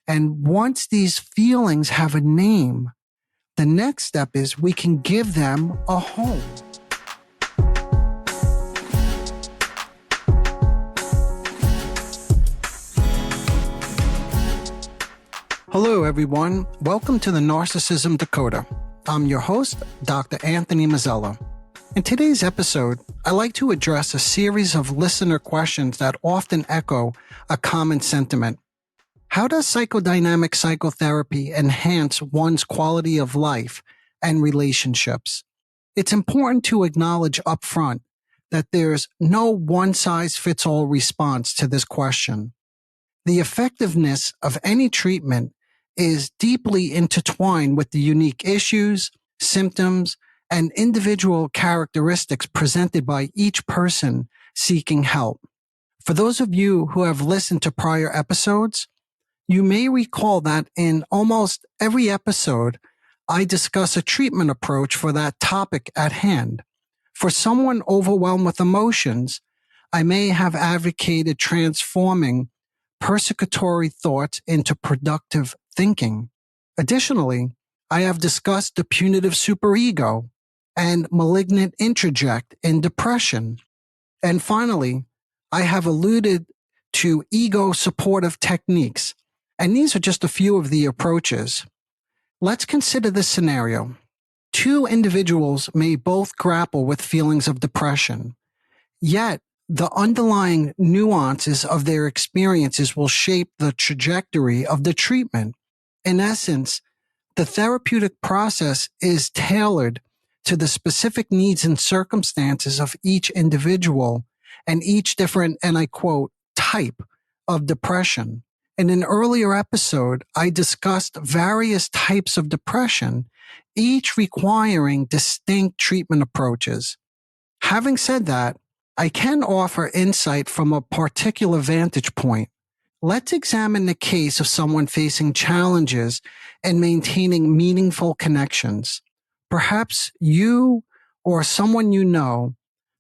And once these feelings have a name, the next step is we can give them a home. Hello, everyone. Welcome to the Narcissism Dakota. I'm your host, Dr. Anthony Mazzella. In today's episode, I like to address a series of listener questions that often echo a common sentiment. How does psychodynamic psychotherapy enhance one's quality of life and relationships? It's important to acknowledge upfront that there's no one-size-fits-all response to this question. The effectiveness of any treatment is deeply intertwined with the unique issues, symptoms, and individual characteristics presented by each person seeking help. For those of you who have listened to prior episodes, you may recall that in almost every episode, I discuss a treatment approach for that topic at hand. For someone overwhelmed with emotions, I may have advocated transforming persecutory thoughts into productive thinking. Additionally, I have discussed the punitive superego and malignant introject in depression. And finally, I have alluded to ego supportive techniques, and these are just a few of the approaches. Let's consider this scenario. Two individuals may both grapple with feelings of depression, yet the underlying nuances of their experiences will shape the trajectory of the treatment. In essence, the therapeutic process is tailored to the specific needs and circumstances of each individual and each different, and I quote, type of depression. In an earlier episode, I discussed various types of depression, each requiring distinct treatment approaches. Having said that, I can offer insight from a particular vantage point. Let's examine the case of someone facing challenges in maintaining meaningful connections. Perhaps you or someone you know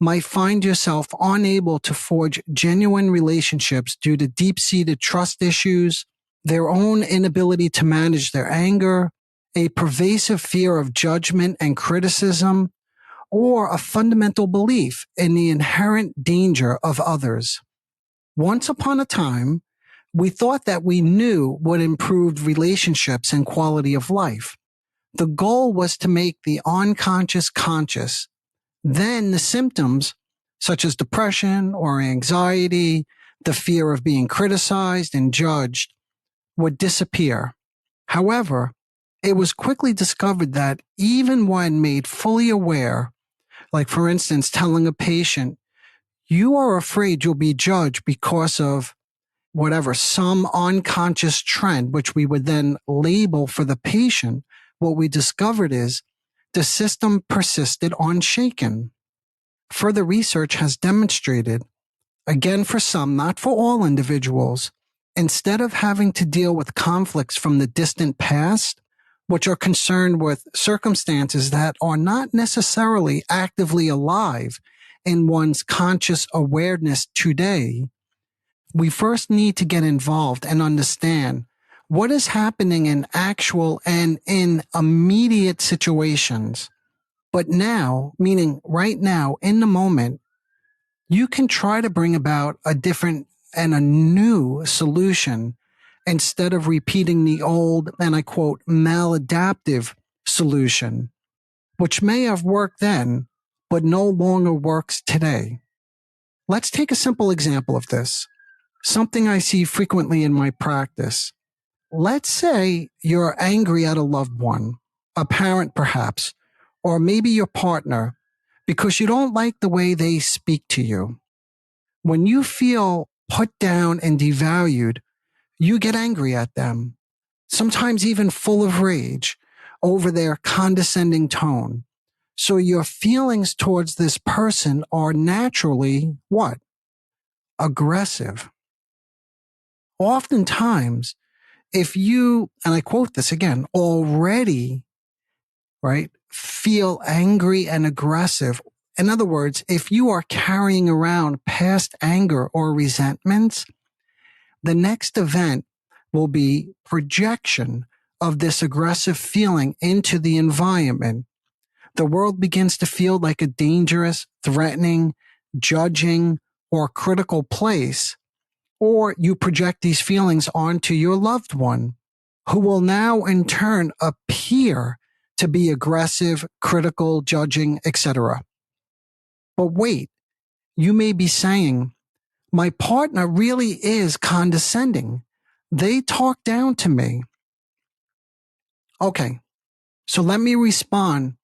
might find yourself unable to forge genuine relationships due to deep-seated trust issues, their own inability to manage their anger, a pervasive fear of judgment and criticism, or a fundamental belief in the inherent danger of others. Once upon a time, we thought that we knew what improved relationships and quality of life. The goal was to make the unconscious conscious. Then the symptoms, such as depression or anxiety, the fear of being criticized and judged, would disappear. However, it was quickly discovered that even when made fully aware, like for instance, telling a patient, you are afraid you'll be judged because of whatever, some unconscious trend, which we would then label for the patient, what we discovered is the system persisted unshaken. Further research has demonstrated, again for some, not for all individuals, instead of having to deal with conflicts from the distant past, which are concerned with circumstances that are not necessarily actively alive in one's conscious awareness today, we first need to get involved and understand what is happening in actual and in immediate situations. But now, meaning right now, in the moment, you can try to bring about a different and a new solution instead of repeating the old, and I quote, maladaptive solution, which may have worked then, but no longer works today. Let's take a simple example of this, something I see frequently in my practice. Let's say you're angry at a loved one, a parent perhaps, or maybe your partner, because you don't like the way they speak to you. When you feel put down and devalued, you get angry at them, sometimes even full of rage over their condescending tone. So your feelings towards this person are naturally what? Aggressive. Oftentimes, if you, and I quote this again, already, right, feel angry and aggressive. In other words, if you are carrying around past anger or resentments, the next event will be projection of this aggressive feeling into the environment. The world begins to feel like a dangerous, threatening, judging, or critical place, or you project these feelings onto your loved one, who will now in turn appear to be aggressive, critical, judging, etc. But wait, you may be saying, my partner really is condescending. They talk down to me. Okay, so let me respond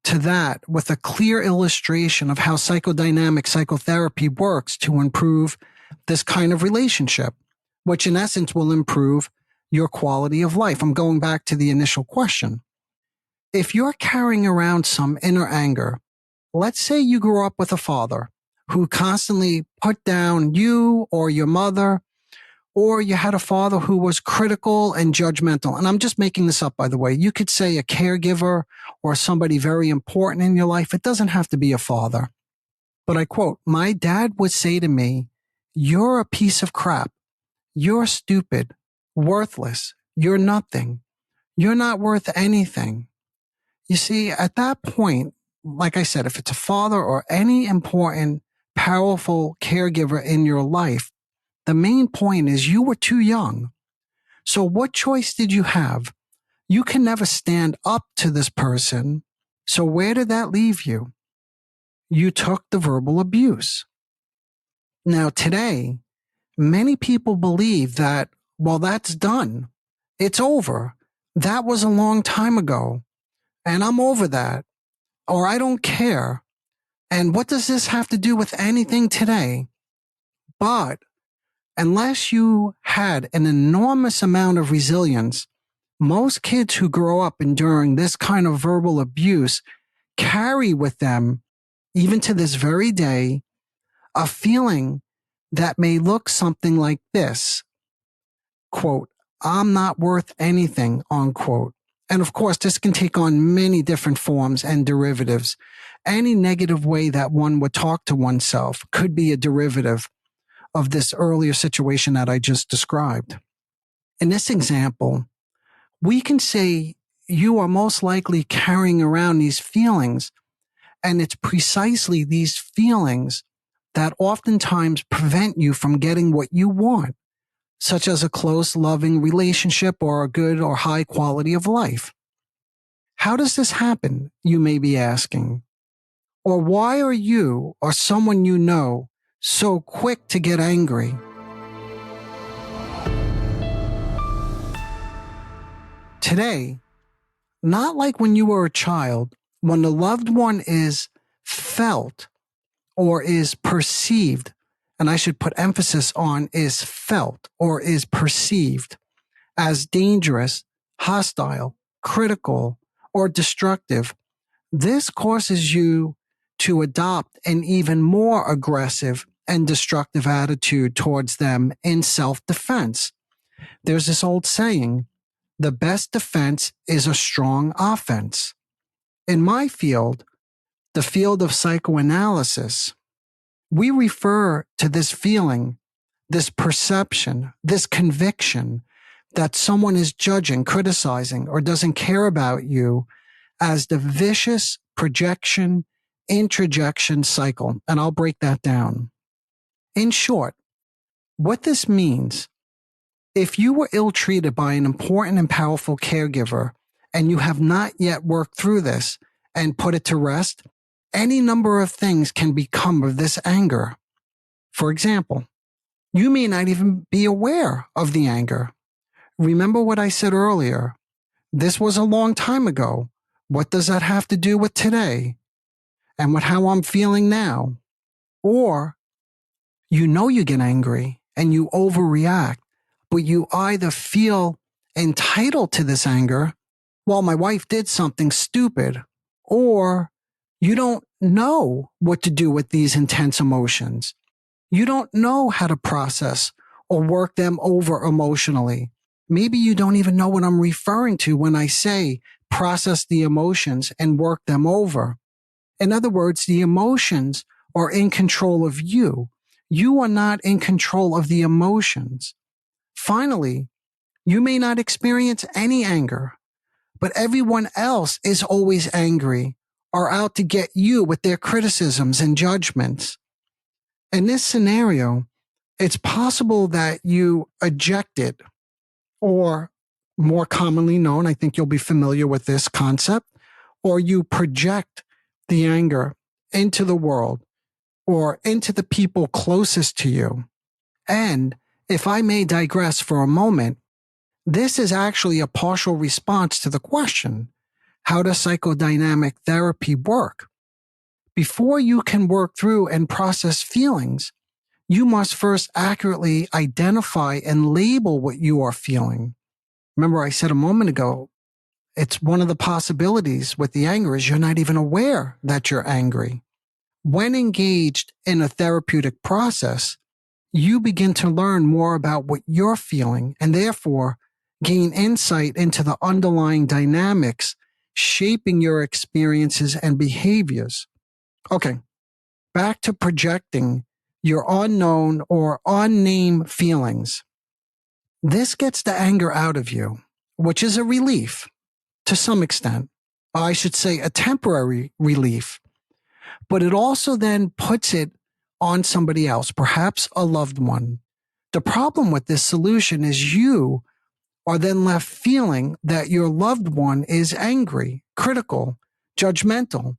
to that with a clear illustration of how psychodynamic psychotherapy works to improve this kind of relationship, which in essence will improve your quality of life. I'm going back to the initial question. If you're carrying around some inner anger, let's say you grew up with a father who constantly put down you or your mother, or you had a father who was critical and judgmental. And I'm just making this up, by the way. You could say a caregiver or somebody very important in your life. It doesn't have to be a father. But I quote, my dad would say to me, you're a piece of crap. You're stupid, worthless. You're nothing. You're not worth anything. You see, at that point, like I said, if it's a father or any important, powerful caregiver in your life, the main point is you were too young. So what choice did you have? You can never stand up to this person. So where did that leave you? You took the verbal abuse. Now today, many people believe that, well, that's done. It's over. That was a long time ago. And I'm over that. Or I don't care. And what does this have to do with anything today? But unless you had an enormous amount of resilience, most kids who grow up enduring this kind of verbal abuse carry with them, even to this very day, a feeling that may look something like this. Quote, I'm not worth anything, unquote. And of course, this can take on many different forms and derivatives. Any negative way that one would talk to oneself could be a derivative of this earlier situation that I just described. In this example, we can say you are most likely carrying around these feelings, and it's precisely these feelings that oftentimes prevent you from getting what you want, such as a close, loving relationship or a good or high quality of life. How does this happen, you may be asking? Or why are you or someone you know so quick to get angry? Today, not like when you were a child, when the loved one is felt or is perceived, and I should put emphasis on is felt or is perceived as dangerous, hostile, critical, or destructive, this causes you to adopt an even more aggressive and destructive attitude towards them in self-defense. There's this old saying, the best defense is a strong offense. In my field, the field of psychoanalysis, we refer to this feeling, this perception, this conviction that someone is judging, criticizing, or doesn't care about you as the vicious projection, introjection cycle. And I'll break that down. In short, what this means, if you were ill-treated by an important and powerful caregiver and you have not yet worked through this and put it to rest, any number of things can become of this anger. For example, you may not even be aware of the anger. Remember what I said earlier. This was a long time ago. What does that have to do with today and with how I'm feeling now? Or you know you get angry and you overreact, but you either feel entitled to this anger, well, my wife did something stupid, or you don't know what to do with these intense emotions. You don't know how to process or work them over emotionally. Maybe you don't even know what I'm referring to when I say process the emotions and work them over. In other words, the emotions are in control of you. You are not in control of the emotions. Finally, You may not experience any anger, but everyone else is always angry or out to get you with their criticisms and judgments. In this scenario, it's possible that you ejected, or more commonly known, I think you'll be familiar with this concept, or you project the anger into the world or into the people closest to you. And if I may digress for a moment, this is actually a partial response to the question, how does psychodynamic therapy work? Before you can work through and process feelings, you must first accurately identify and label what you are feeling. Remember, I said a moment ago, it's one of the possibilities with the anger is you're not even aware that you're angry. When engaged in a therapeutic process, you begin to learn more about what you're feeling and therefore gain insight into the underlying dynamics shaping your experiences and behaviors. Okay, back to projecting your unknown or unnamed feelings. This gets the anger out of you, which is a relief to some extent. I should say a temporary relief, but it also then puts it on somebody else, perhaps a loved one. The problem with this solution is you are then left feeling that your loved one is angry, critical, judgmental,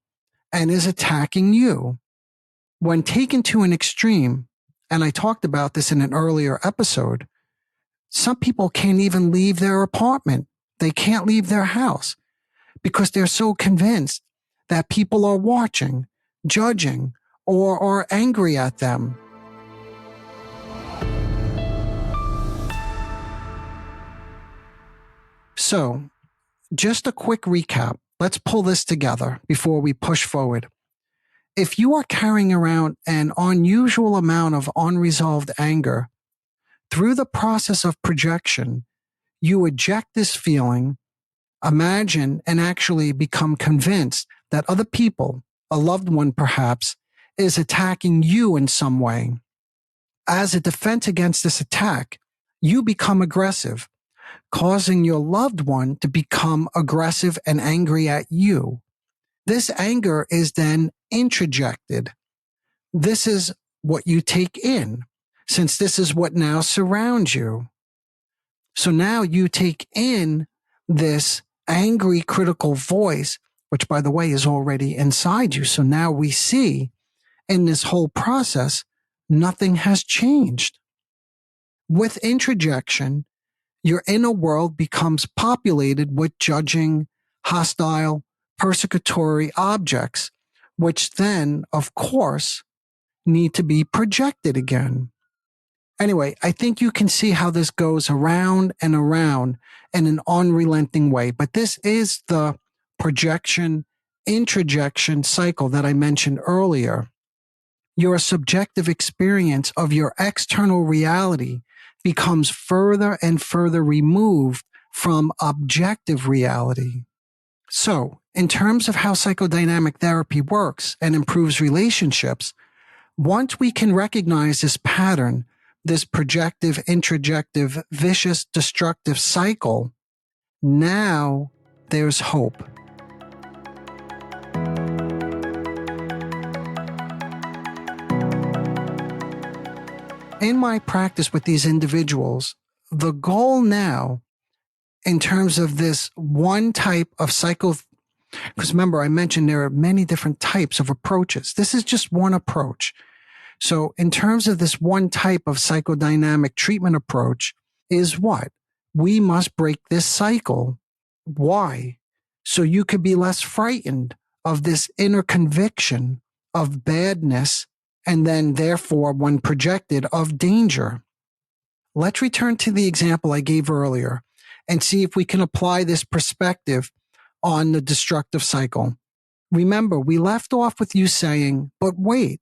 and is attacking you. When taken to an extreme, and I talked about this in an earlier episode, some people can't even leave their apartment. They can't leave their house because they're so convinced that people are watching, judging, or are angry at them. So, just a quick recap. Let's pull this together before we push forward. If you are carrying around an unusual amount of unresolved anger, through the process of projection, you eject this feeling, imagine, and actually become convinced that other people, a loved one perhaps, is attacking you in some way. As a defense against this attack, you become aggressive, causing your loved one to become aggressive and angry at you. This anger is then introjected. This is what you take in, since this is what now surrounds you. So now you take in this angry, critical voice, which, by the way, is already inside you. So now we see in this whole process, nothing has changed. With introjection, your inner world becomes populated with judging, hostile, persecutory objects, which then, of course, need to be projected again. Anyway, I think you can see how this goes around and around in an unrelenting way. But this is the projection, introjection cycle that I mentioned earlier. Your subjective experience of your external reality becomes further and further removed from objective reality. So, in terms of how psychodynamic therapy works and improves relationships, once we can recognize this pattern, this projective, introjective, vicious, destructive cycle, now there's hope. In my practice with these individuals, the goal now, in terms of this one type of because remember, I mentioned there are many different types of approaches. This is just one approach. So in terms of this one type of psychodynamic treatment approach is what? We must break this cycle. Why? So you could be less frightened of this inner conviction of badness and then therefore when projected of danger. Let's return to the example I gave earlier and see if we can apply this perspective on the destructive cycle. Remember, we left off with you saying, but wait,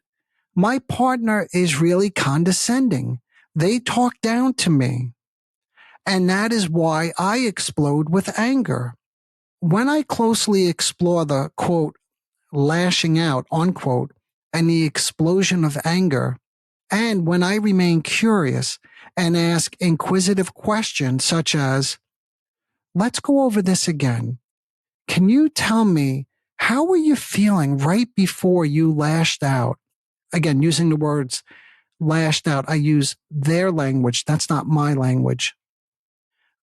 my partner is really condescending. They talk down to me. And that is why I explode with anger. When I closely explore the, quote, lashing out, unquote, and the explosion of anger, and when I remain curious and ask inquisitive questions such as, let's go over this again. Can you tell me, how were you feeling right before you lashed out? Again, using the words lashed out, I use their language. That's not my language.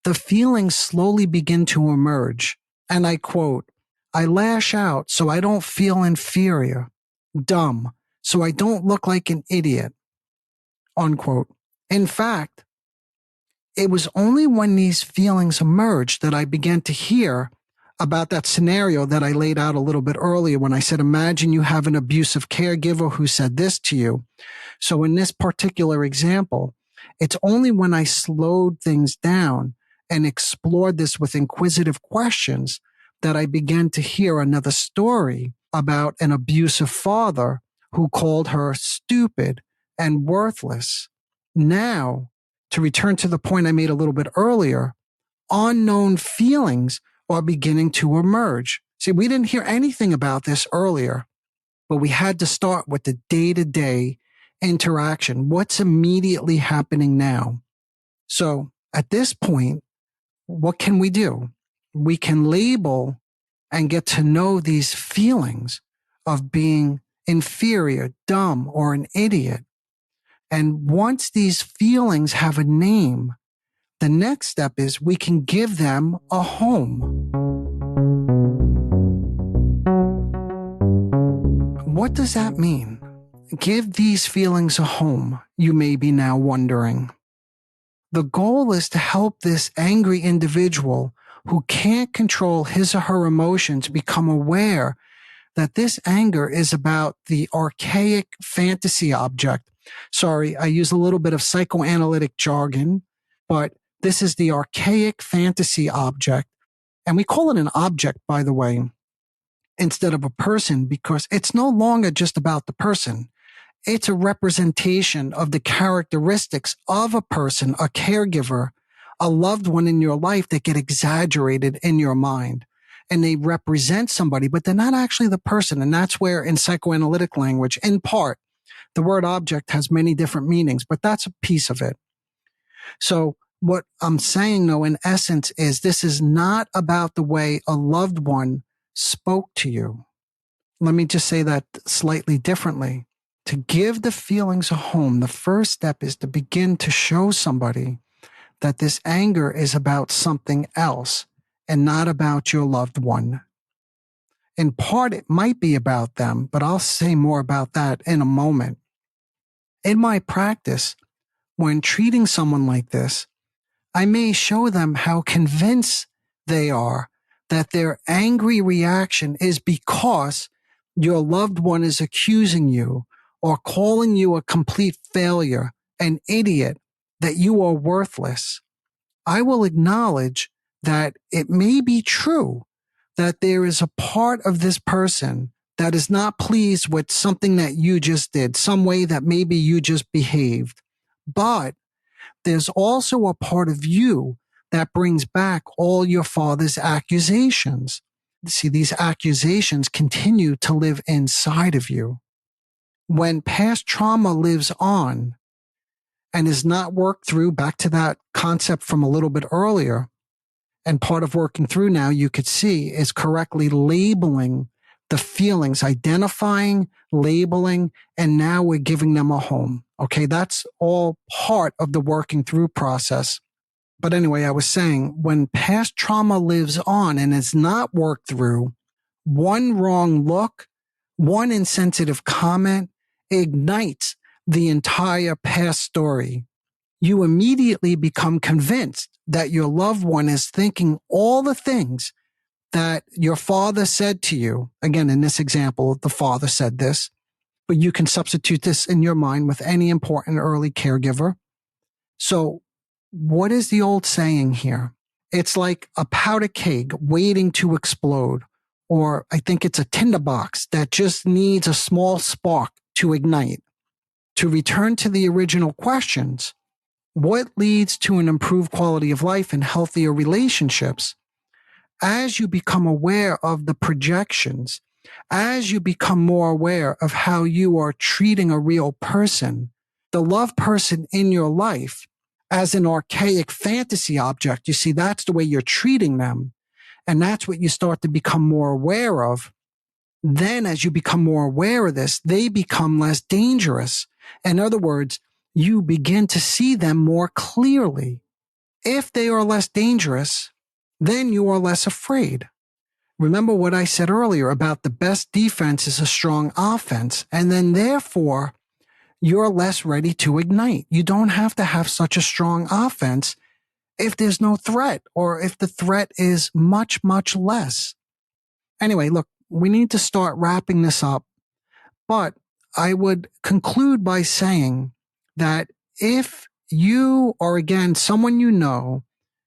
The feelings slowly begin to emerge. And I quote, I lash out so I don't feel inferior, dumb, so I don't look like an idiot, unquote. In fact, it was only when these feelings emerged that I began to hear about that scenario that I laid out a little bit earlier when I said, imagine you have an abusive caregiver who said this to you. So in this particular example, it's only when I slowed things down and explored this with inquisitive questions that I began to hear another story about an abusive father who called her stupid and worthless. Now, to return to the point I made a little bit earlier, unknown feelings are beginning to emerge. See, we didn't hear anything about this earlier, but we had to start with the day-to-day interaction. What's immediately happening now? So at this point, what can we do? We can label and get to know these feelings of being inferior, dumb, or an idiot. And once these feelings have a name, the next step is we can give them a home. What does that mean? Give these feelings a home, you may be now wondering. The goal is to help this angry individual who can't control his or her emotions become aware that this anger is about the archaic fantasy object. Sorry, I use a little bit of psychoanalytic jargon, but this is the archaic fantasy object. And we call it an object, by the way, instead of a person, because it's no longer just about the person. It's a representation of the characteristics of a person, a caregiver, a loved one in your life that get exaggerated in your mind. And they represent somebody, but they're not actually the person. And that's where in psychoanalytic language, in part, the word object has many different meanings, but that's a piece of it. So what I'm saying, though, in essence, is this is not about the way a loved one spoke to you. Let me just say that slightly differently. To give the feelings a home, the first step is to begin to show somebody that this anger is about something else and not about your loved one. In part, it might be about them, but I'll say more about that in a moment. In my practice, when treating someone like this, I may show them how convinced they are that their angry reaction is because your loved one is accusing you or calling you a complete failure, an idiot, that you are worthless. I will acknowledge that it may be true that there is a part of this person that is not pleased with something that you just did, some way that maybe you just behaved. But there's also a part of you that brings back all your father's accusations. See, these accusations continue to live inside of you. When past trauma lives on and is not worked through, back to that concept from a little bit earlier, and part of working through now you could see is correctly labeling the feelings, identifying, labeling, and now we're giving them a home. Okay, that's all part of the working through process. But anyway, I was saying when past trauma lives on and is not worked through, one wrong look, one insensitive comment ignites the entire past story. You immediately become convinced that your loved one is thinking all the things that your father said to you. Again, in this example, the father said this, but you can substitute this in your mind with any important early caregiver. So what is the old saying here? It's like a powder keg waiting to explode, or I think it's a tinderbox that just needs a small spark to ignite. To return to the original questions, what leads to an improved quality of life and healthier relationships? As you become aware of the projections, as you become more aware of how you are treating a real person, the loved person in your life, as an archaic fantasy object. You see, that's the way you're treating them. And that's what you start to become more aware of. Then as you become more aware of this, they become less dangerous. In other words, you begin to see them more clearly. If they are less dangerous, then you are less afraid. Remember what I said earlier about the best defense is a strong offense, and then therefore you're less ready to ignite. You don't have to have such a strong offense if there's no threat, or if the threat is much, much less. Anyway, look, we need to start wrapping this up, but I would conclude by saying that if you, or again, someone you know,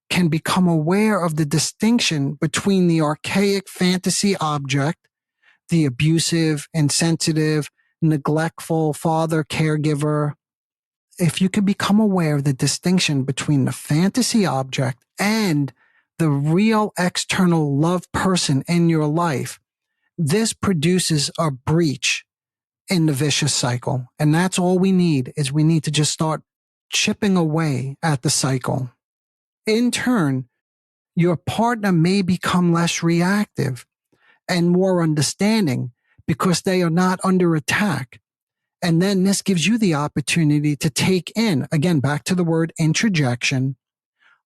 can become aware of the distinction between the archaic fantasy object, the abusive, insensitive, neglectful father caregiver, if you can become aware of the distinction between the fantasy object and the real external love person in your life, this produces a breach in the vicious cycle. And that's all we need, is we need to just start chipping away at the cycle. In turn, your partner may become less reactive and more understanding because they are not under attack. And then this gives you the opportunity to take in, again, back to the word introjection,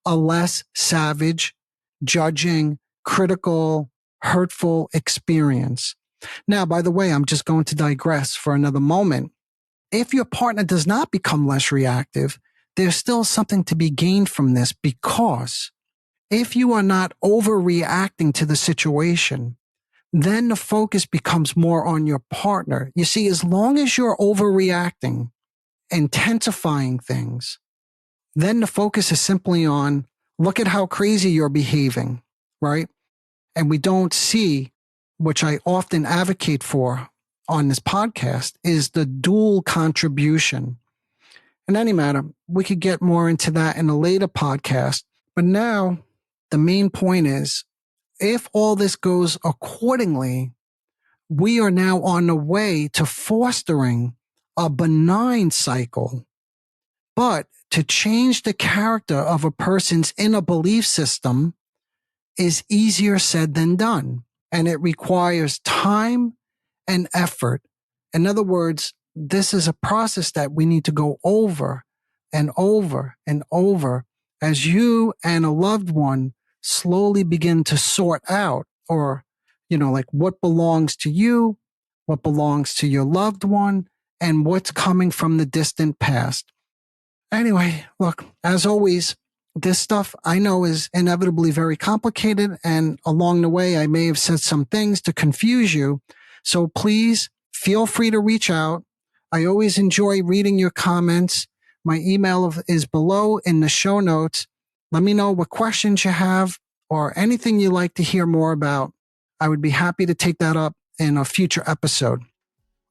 a less savage, judging, critical, hurtful experience. Now, by the way, I'm just going to digress for another moment. If your partner does not become less reactive, there's still something to be gained from this, because if you are not overreacting to the situation, then the focus becomes more on your partner. You see, as long as you're overreacting, intensifying things, then the focus is simply on, look at how crazy you're behaving, right? And we don't see, which I often advocate for on this podcast, is the dual contribution. In any matter, we could get more into that in a later podcast. But now the main point is, if all this goes accordingly, we are now on the way to fostering a benign cycle. But to change the character of a person's inner belief system is easier said than done. And it requires time and effort. In other words, this is a process that we need to go over and over and over as you and a loved one slowly begin to sort out, or, like what belongs to you, what belongs to your loved one, and what's coming from the distant past. Anyway, look, as always, this stuff I know is inevitably very complicated, and along the way, I may have said some things to confuse you. So please feel free to reach out. I always enjoy reading your comments. My email is below in the show notes. Let me know what questions you have or anything you'd like to hear more about. I would be happy to take that up in a future episode.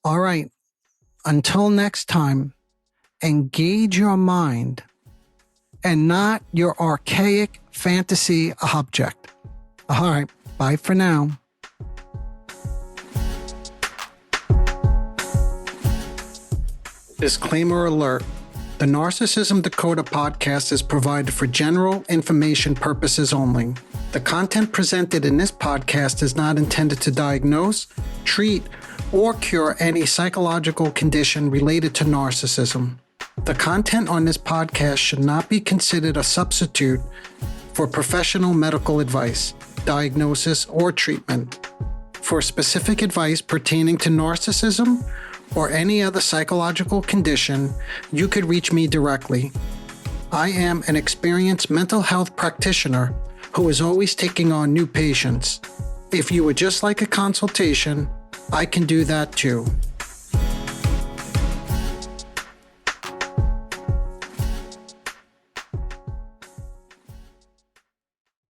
All right. Until next time, engage your mind and not your archaic fantasy object. All right. Bye for now. Disclaimer alert. The Narcissism Dakota podcast is provided for general information purposes only. The content presented in this podcast is not intended to diagnose, treat, or cure any psychological condition related to narcissism. The content on this podcast should not be considered a substitute for professional medical advice, diagnosis, or treatment. For specific advice pertaining to narcissism or any other psychological condition, you could reach me directly. I am an experienced mental health practitioner who is always taking on new patients. If you would just like a consultation, I can do that too.